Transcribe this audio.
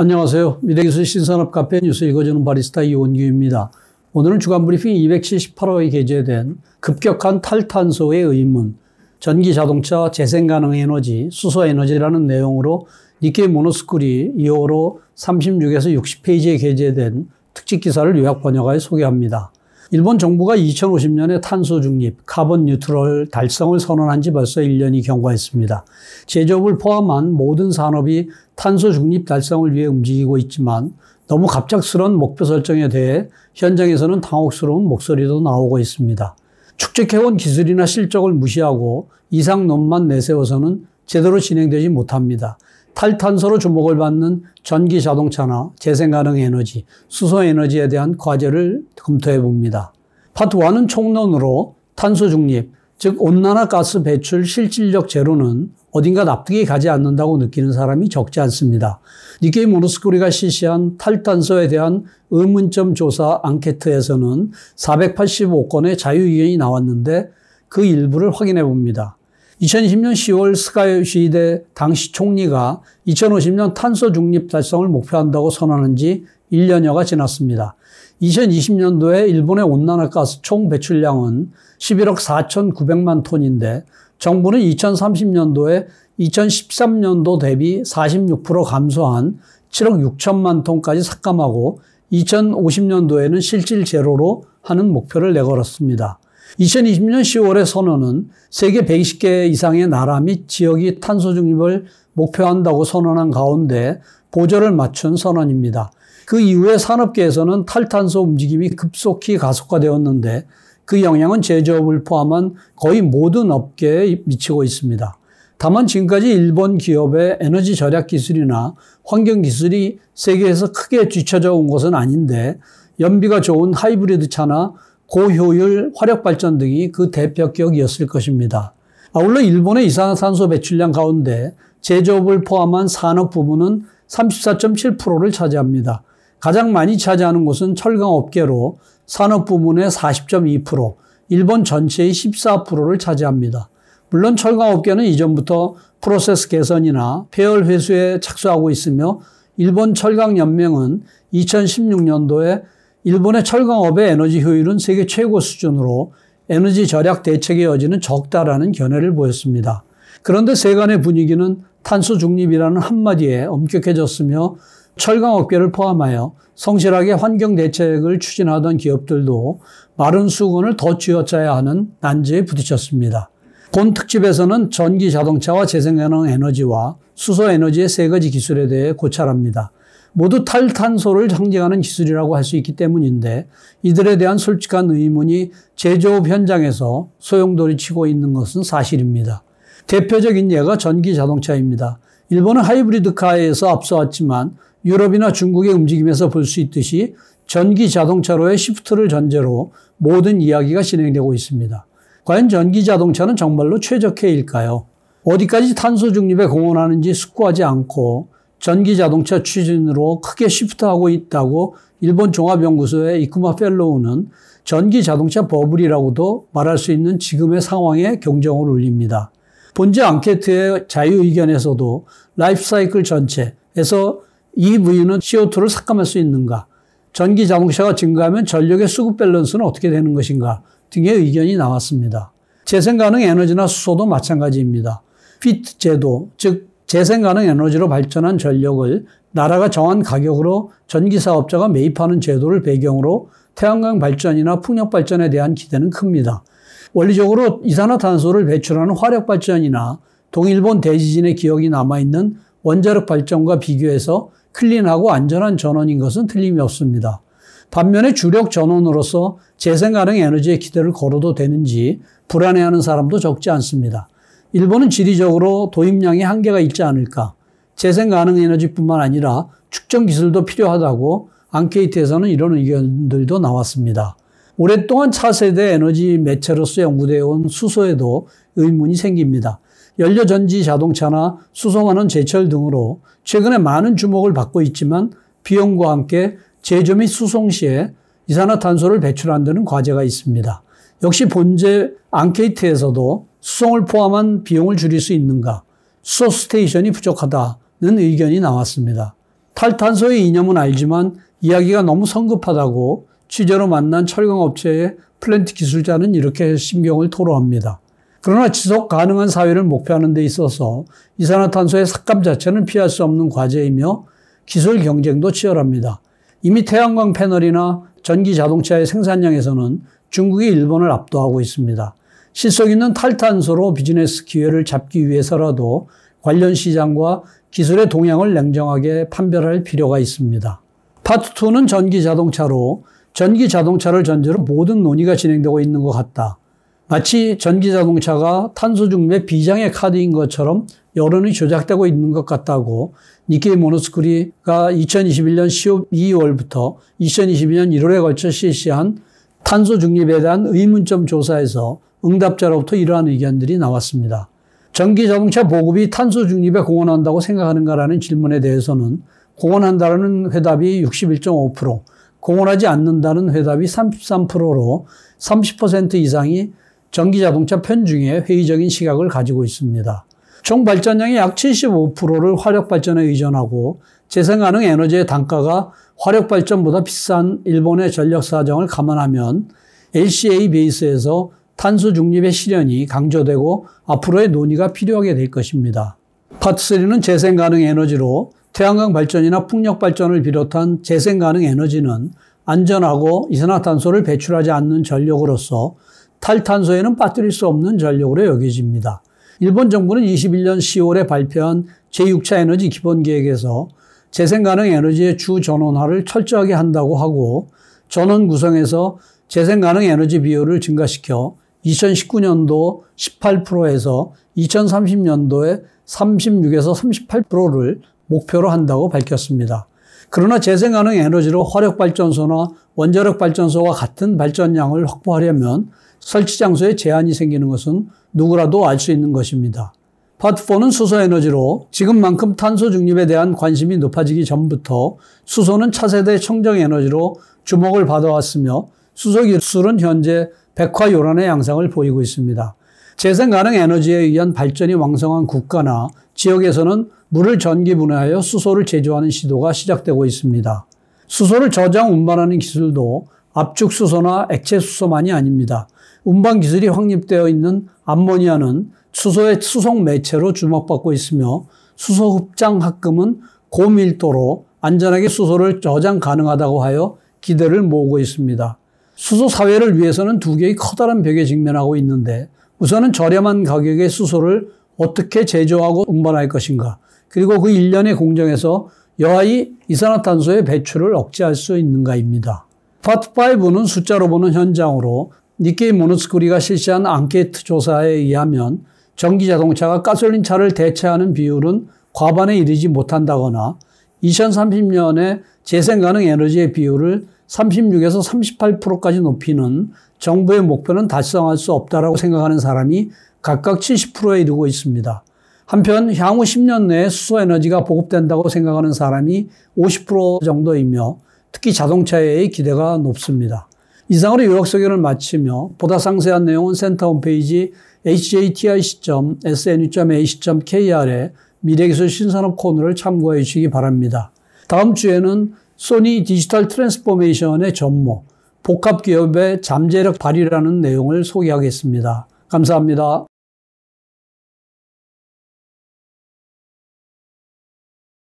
안녕하세요. 미래기술 신산업 카페 뉴스 읽어주는 바리스타 이원규입니다. 오늘은 주간브리핑 278호에 게재된 급격한 탈탄소의 의문, 전기자동차, 재생가능에너지, 수소에너지라는 내용으로 니케이 모노스쿨이 2호로 36에서 60페이지에 게재된 특집기사를 요약 번역하여 소개합니다. 일본 정부가 2050년에 탄소 중립, 카본 뉴트럴 달성을 선언한 지 벌써 1년이 경과했습니다. 제조업을 포함한 모든 산업이 탄소 중립 달성을 위해 움직이고 있지만 너무 갑작스러운 목표 설정에 대해 현장에서는 당혹스러운 목소리도 나오고 있습니다. 축적해온 기술이나 실적을 무시하고 이상론만 내세워서는 제대로 진행되지 못합니다. 탈탄소로 주목을 받는 전기 자동차나 재생가능 에너지, 수소에너지에 대한 과제를 검토해 봅니다. 파트 1은 총론으로 탄소 중립, 즉 온난화 가스 배출 실질적 제로는 어딘가 납득이 가지 않는다고 느끼는 사람이 적지 않습니다. 니케이 모노스쿨이가 실시한 탈탄소에 대한 의문점 조사 앙케트에서는 485건의 자유의견이 나왔는데 그 일부를 확인해 봅니다. 2020년 10월 스가 요시히데 당시 총리가 2050년 탄소 중립 달성을 목표한다고 선언한 지 1년여가 지났습니다. 2020년도에 일본의 온난화가스 총 배출량은 11억 4,900만 톤인데 정부는 2030년도에 2013년도 대비 46% 감소한 7억 6천만 톤까지 삭감하고 2050년도에는 실질 제로로 하는 목표를 내걸었습니다. 2020년 10월의 선언은 세계 120개 이상의 나라 및 지역이 탄소 중립을 목표한다고 선언한 가운데 보조를 맞춘 선언입니다. 그 이후에 산업계에서는 탈탄소 움직임이 급속히 가속화되었는데 그 영향은 제조업을 포함한 거의 모든 업계에 미치고 있습니다. 다만 지금까지 일본 기업의 에너지 절약 기술이나 환경 기술이 세계에서 크게 뒤처져 온 것은 아닌데 연비가 좋은 하이브리드 차나 고효율 화력발전 등이 그 대표격이었을 것입니다. 아울러 일본의 이산화탄소 배출량 가운데 제조업을 포함한 산업 부문은 34.7%를 차지합니다. 가장 많이 차지하는 곳은 철강업계로 산업 부문의 40.2%, 일본 전체의 14%를 차지합니다. 물론 철강업계는 이전부터 프로세스 개선이나 폐열 회수에 착수하고 있으며 일본 철강연맹은 2016년도에 일본의 철강업의 에너지 효율은 세계 최고 수준으로 에너지 절약 대책의 여지는 적다라는 견해를 보였습니다. 그런데 세간의 분위기는 탄소 중립이라는 한마디에 엄격해졌으며 철강업계를 포함하여 성실하게 환경 대책을 추진하던 기업들도 마른 수건을 더 쥐어짜야 하는 난제에 부딪혔습니다. 본 특집에서는 전기 자동차와 재생가능 에너지와 수소 에너지의 세 가지 기술에 대해 고찰합니다. 모두 탈탄소를 상징하는 기술이라고 할 수 있기 때문인데 이들에 대한 솔직한 의문이 제조업 현장에서 소용돌이 치고 있는 것은 사실입니다. 대표적인 예가 전기 자동차입니다. 일본은 하이브리드카에서 앞서왔지만 유럽이나 중국의 움직임에서 볼 수 있듯이 전기 자동차로의 시프트를 전제로 모든 이야기가 진행되고 있습니다. 과연 전기 자동차는 정말로 최적해일까요? 어디까지 탄소 중립에 공헌하는지 숙고하지 않고 전기 자동차 추진으로 크게 시프트하고 있다고 일본 종합연구소의 이쿠마 펠로우는 전기 자동차 버블이라고도 말할 수 있는 지금의 상황에 경종을 울립니다. 본지 앙케트의 자유의견에서도 라이프 사이클 전체에서 EV는 CO2를 삭감할 수 있는가, 전기 자동차가 증가하면 전력의 수급 밸런스는 어떻게 되는 것인가 등의 의견이 나왔습니다. 재생가능 에너지나 수소도 마찬가지입니다. 피트 제도, 즉 재생가능 에너지로 발전한 전력을 나라가 정한 가격으로 전기사업자가 매입하는 제도를 배경으로 태양광 발전이나 풍력 발전에 대한 기대는 큽니다. 원리적으로 이산화탄소를 배출하는 화력발전이나 동일본 대지진의 기억이 남아있는 원자력 발전과 비교해서 클린하고 안전한 전원인 것은 틀림이 없습니다. 반면에 주력 전원으로서 재생가능 에너지에 기대를 걸어도 되는지 불안해하는 사람도 적지 않습니다. 일본은 지리적으로 도입량에 한계가 있지 않을까, 재생가능 에너지뿐만 아니라 축전 기술도 필요하다고 앙케이트에서는 이런 의견들도 나왔습니다. 오랫동안 차세대 에너지 매체로서 연구되어 온 수소에도 의문이 생깁니다. 연료전지 자동차나 수소만원 제철 등으로 최근에 많은 주목을 받고 있지만 비용과 함께 제조 및 수송 시에 이산화탄소를 배출한다는 과제가 있습니다. 역시 본제 앙케이트에서도 수송을 포함한 비용을 줄일 수 있는가, 수소 스테이션이 부족하다는 의견이 나왔습니다. 탈탄소의 이념은 알지만 이야기가 너무 성급하다고 취재로 만난 철강업체의 플랜트 기술자는 이렇게 심경을 토로합니다. 그러나 지속 가능한 사회를 목표하는 데 있어서 이산화탄소의 삭감 자체는 피할 수 없는 과제이며 기술 경쟁도 치열합니다. 이미 태양광 패널이나 전기 자동차의 생산량에서는 중국이 일본을 압도하고 있습니다. 실속 있는 탈탄소로 비즈니스 기회를 잡기 위해서라도 관련 시장과 기술의 동향을 냉정하게 판별할 필요가 있습니다. 파트 2는 전기 자동차로 전기 자동차를 전제로 모든 논의가 진행되고 있는 것 같다. 마치 전기 자동차가 탄소 중립의 비장의 카드인 것처럼 여론이 조작되고 있는 것 같다고 니케이 모노스쿠리가 2021년 12월부터 2022년 1월에 걸쳐 실시한 탄소 중립에 대한 의문점 조사에서 응답자로부터 이러한 의견들이 나왔습니다. 전기 자동차 보급이 탄소 중립에 공헌한다고 생각하는가라는 질문에 대해서는 공헌한다는 회답이 61.5%, 공헌하지 않는다는 회답이 33%로 30% 이상이 전기자동차 편중에 회의적인 시각을 가지고 있습니다. 총 발전량의 약 75%를 화력발전에 의존하고 재생가능 에너지의 단가가 화력발전보다 비싼 일본의 전력 사정을 감안하면 LCA 베이스에서 탄소 중립의 실현이 강조되고 앞으로의 논의가 필요하게 될 것입니다. 파트 3는 재생가능 에너지로 태양광 발전이나 풍력 발전을 비롯한 재생가능 에너지는 안전하고 이산화탄소를 배출하지 않는 전력으로서 탈탄소에는 빠뜨릴 수 없는 전력으로 여겨집니다. 일본 정부는 21년 10월에 발표한 제6차 에너지 기본계획에서 재생가능 에너지의 주 전원화를 철저하게 한다고 하고 전원 구성에서 재생가능 에너지 비율을 증가시켜 2019년도 18%에서 2030년도에 36에서 38%를 목표로 한다고 밝혔습니다. 그러나 재생가능 에너지로 화력발전소나 원자력발전소와 같은 발전량을 확보하려면 설치 장소에 제한이 생기는 것은 누구라도 알 수 있는 것입니다. 파트 4는 수소에너지로 지금만큼 탄소 중립에 대한 관심이 높아지기 전부터 수소는 차세대 청정에너지로 주목을 받아왔으며 수소 기술은 현재 백화요란의 양상을 보이고 있습니다. 재생가능 에너지에 의한 발전이 왕성한 국가나 지역에서는 물을 전기 분해하여 수소를 제조하는 시도가 시작되고 있습니다. 수소를 저장 운반하는 기술도 압축 수소나 액체 수소만이 아닙니다. 운반 기술이 확립되어 있는 암모니아는 수소의 수송 매체로 주목받고 있으며 수소 흡장 합금은 고밀도로 안전하게 수소를 저장 가능하다고 하여 기대를 모으고 있습니다. 수소 사회를 위해서는 두 개의 커다란 벽에 직면하고 있는데 우선은 저렴한 가격의 수소를 어떻게 제조하고 운반할 것인가, 그리고 그 일련의 공정에서 여하이 이산화탄소의 배출을 억제할 수 있는가입니다. 파트 5는 숫자로 보는 현장으로 니케이 모노스쿠리가 실시한 앙케이트 조사에 의하면 전기자동차가 가솔린차를 대체하는 비율은 과반에 이르지 못한다거나 2030년에 재생가능 에너지의 비율을 36에서 38%까지 높이는 정부의 목표는 달성할 수 없다고 생각하는 사람이 각각 70%에 이르고 있습니다. 한편 향후 10년 내에 수소에너지가 보급된다고 생각하는 사람이 50% 정도이며 특히 자동차에 기대가 높습니다. 이상으로 요약 소개를 마치며 보다 상세한 내용은 센터 홈페이지 hjtic.snu.ac.kr에 미래기술 신산업 코너를 참고해 주시기 바랍니다. 다음 주에는 소니 디지털 트랜스포메이션의 전모, 복합기업의 잠재력 발휘라는 내용을 소개하겠습니다. 감사합니다.